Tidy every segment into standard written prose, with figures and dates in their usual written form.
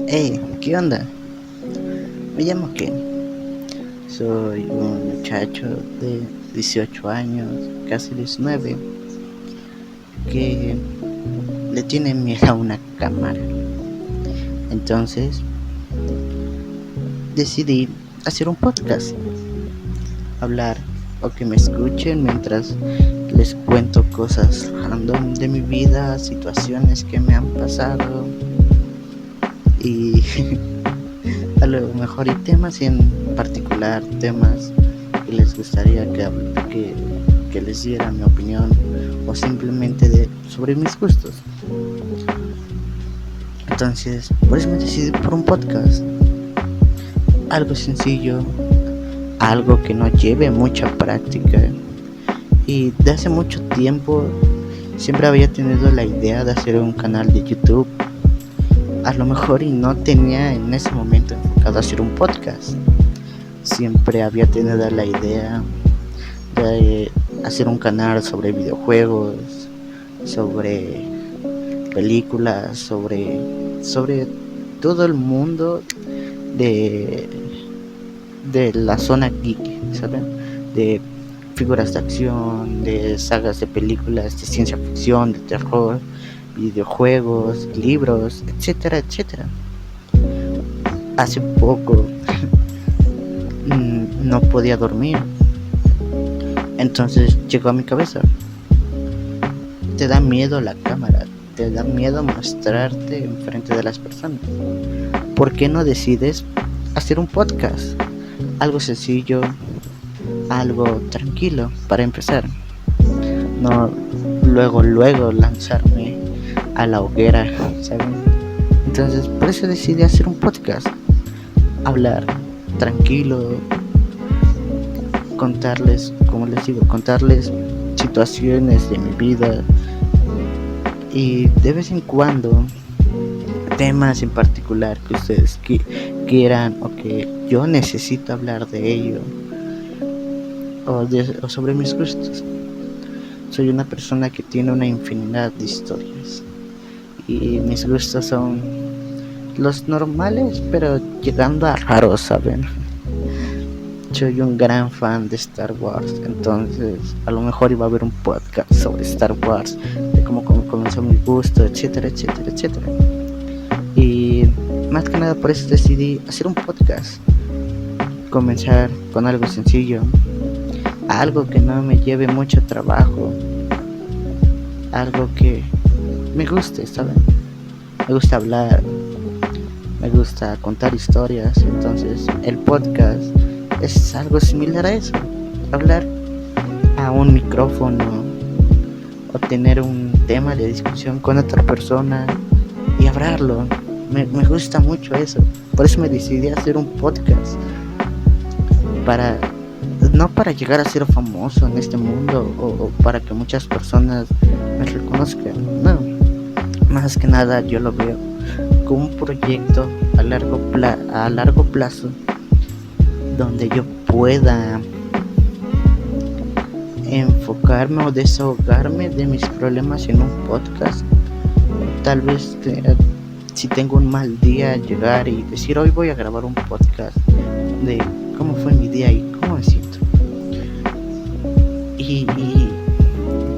Hey, ¿qué onda? Me llamo Ken. Soy un muchacho de 18 años, casi 19, que le tiene miedo a una cámara. Entonces decidí hacer un podcast, hablar o que me escuchen mientras les cuento cosas random de mi vida, situaciones que me han pasado y a lo mejor y temas en particular, temas que les gustaría que les diera mi opinión o simplemente sobre mis gustos. Entonces, por eso me decidí por un podcast, algo sencillo, algo que no lleve mucha práctica. Y de hace mucho tiempo siempre había tenido la idea de hacer un canal de YouTube. A lo mejor y no tenía en ese momento enfocado a hacer un podcast. Siempre había tenido la idea de hacer un canal sobre videojuegos, sobre películas, sobre todo el mundo de, de la zona geek, ¿saben? De figuras de acción, de sagas de películas de ciencia ficción, de terror, videojuegos, libros, etcétera, etcétera. Hace poco no podía dormir, entonces llegó a mi cabeza: te da miedo la cámara, te da miedo mostrarte enfrente de las personas. ¿Por qué no decides hacer un podcast? Algo sencillo, algo tranquilo para empezar. No luego lanzarme a la hoguera, ¿saben? Entonces por eso decidí hacer un podcast. Hablar tranquilo, contarles, como les digo, contarles situaciones de mi vida y de vez en cuando temas en particular que ustedes quieran o que yo necesito hablar de ello o sobre mis gustos. Soy una persona que tiene una infinidad de historias y mis gustos son los normales, pero llegando a raros, ¿saben? Soy un gran fan de Star Wars, entonces a lo mejor iba a haber un podcast sobre Star Wars, de cómo comenzó mi gusto, etcétera, etcétera, etcétera. Y más que nada por eso decidí hacer un podcast, comenzar con algo sencillo, algo que no me lleve mucho trabajo, algo que me guste, ¿saben? Me gusta hablar, me gusta contar historias, entonces el podcast es algo similar a eso: hablar a un micrófono o tener un tema de discusión con otra persona y hablarlo. Me gusta mucho eso, por eso me decidí a hacer un podcast, para no para llegar a ser famoso en este mundo o para que muchas personas me reconozcan, no, más que nada yo lo veo como un proyecto a largo plazo donde yo pueda enfocarme o desahogarme de mis problemas en un podcast. Tal vez si tengo un mal día, llegar y decir: hoy voy a grabar un podcast de cómo fue mi día y cómo me siento. Y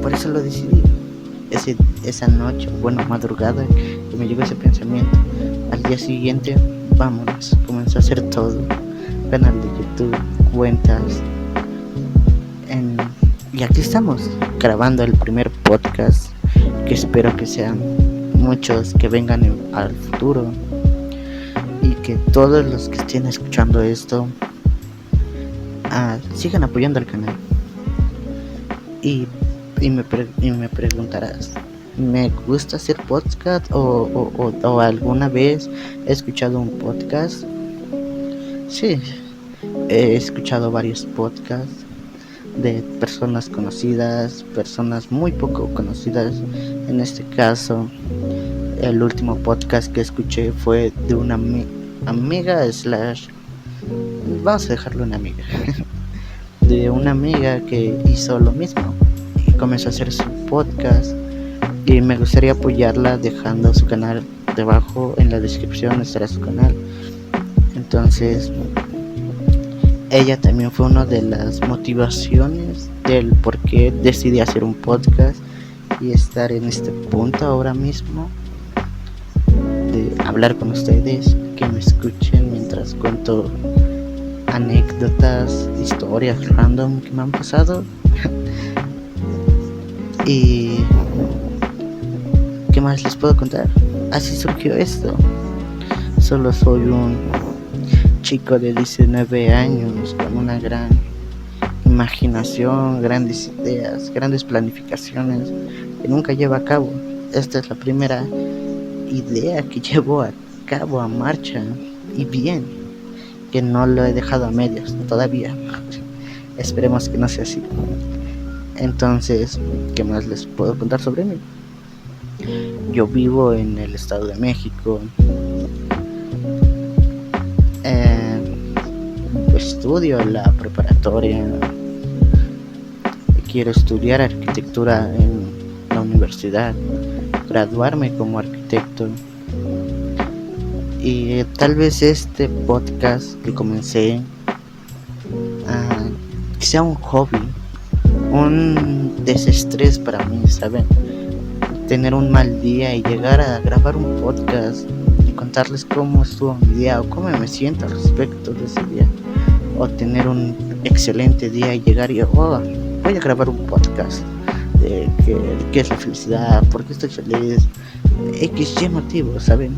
por eso lo decidí. Esa noche, bueno, madrugada, que me llegó ese pensamiento, al día siguiente, vámonos, comenzó a hacer todo: canal de YouTube, cuentas, y aquí estamos grabando el primer podcast, que espero que sean muchos que vengan al futuro, y que todos los que estén escuchando esto sigan apoyando al canal. Y me preguntarás: ¿me gusta hacer podcast o alguna vez he escuchado un podcast? Sí, he escuchado varios podcasts de personas conocidas, personas muy poco conocidas. En este caso, el último podcast que escuché fue de una amiga slash, vamos a dejarlo una amiga, de una amiga que hizo lo mismo y comenzó a hacer su podcast, y me gustaría apoyarla dejando su canal debajo en la descripción estará su canal. Entonces, ella también fue una de las motivaciones del por qué decidí hacer un podcast y estar en este punto ahora mismo de hablar con ustedes, que me escuchen mientras cuento anécdotas, historias random que me han pasado. Y ¿qué más les puedo contar? Así surgió esto. Solo soy un chico de 19 años con una gran imaginación, grandes ideas, grandes planificaciones que nunca lleva a cabo. Esta es la primera idea que llevo a cabo a marcha, y bien, que no lo he dejado a medias todavía. Esperemos que no sea así. Entonces, ¿qué más les puedo contar sobre mí? Yo vivo en el Estado de México. Estudio la preparatoria. Quiero estudiar arquitectura en la universidad, graduarme como arquitecto. Y tal vez este podcast que comencé sea un hobby, un desestrés para mí, ¿saben? Tener un mal día y llegar a grabar un podcast y contarles cómo estuvo mi día o cómo me siento al respecto de ese día. O tener un excelente día y llegar y voy a grabar un podcast de qué es la felicidad, por qué estoy feliz, XY motivo, ¿saben?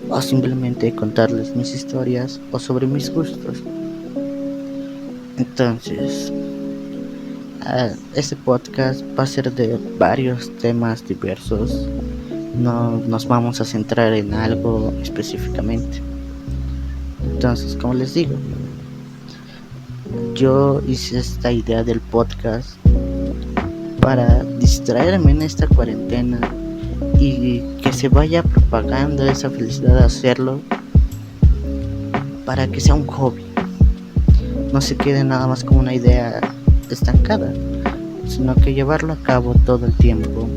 O simplemente contarles mis historias o sobre mis gustos. Entonces, este podcast va a ser de varios temas diversos. No nos vamos a centrar en algo específicamente. Entonces, como les digo, yo hice esta idea del podcast para distraerme en esta cuarentena y que se vaya propagando esa felicidad de hacerlo, para que sea un hobby, no se quede nada más como una idea estancada, sino que llevarlo a cabo todo el tiempo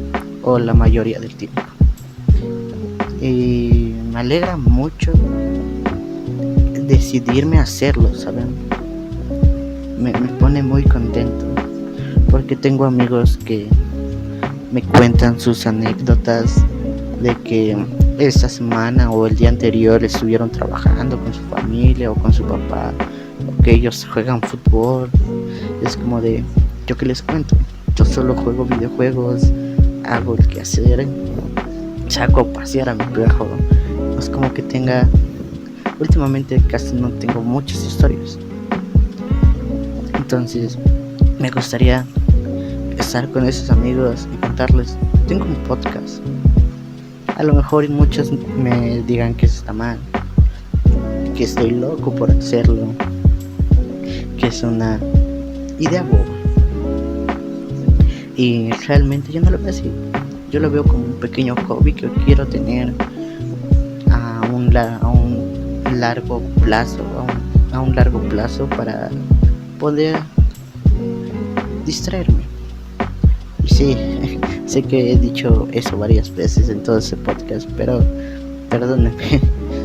o la mayoría del tiempo. Y me alegra mucho decidirme a hacerlo, ¿saben? Me pone muy contento porque tengo amigos que me cuentan sus anécdotas de que esta semana o el día anterior estuvieron trabajando con su familia o con su papá, o que ellos juegan fútbol. Es como de, ¿yo qué les cuento? Yo solo juego videojuegos, hago el quehacer, saco a pasear a mi perro. No es como que últimamente casi no tengo muchas historias. Entonces me gustaría estar con esos amigos y contarles, tengo un podcast. A lo mejor muchos me digan que está mal, que estoy loco por hacerlo, que es una idea boba. Y realmente yo no lo veo así. Yo lo veo como un pequeño hobby que quiero tener a un largo plazo para poder distraerme. Y sí, sé que he dicho eso varias veces en todo ese podcast, pero perdónenme,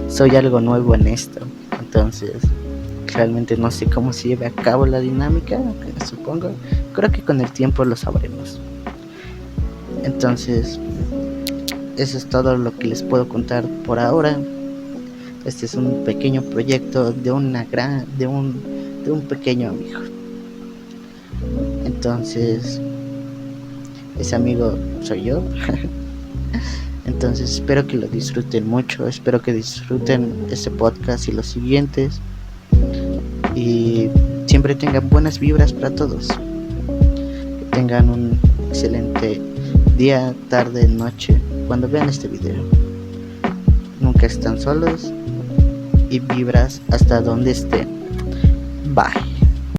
soy algo nuevo en esto. Entonces realmente no sé cómo se lleve a cabo la dinámica, supongo. Creo que con el tiempo lo sabremos. Entonces, eso es todo lo que les puedo contar por ahora. Este es un pequeño proyecto de un pequeño amigo. Entonces, ese amigo soy yo. Entonces espero que lo disfruten mucho, espero que disfruten este podcast y los siguientes, y siempre tengan buenas vibras para todos. Que tengan un excelente día, tarde, noche cuando vean este video. Nunca están solos y vibras hasta donde estén. Bye.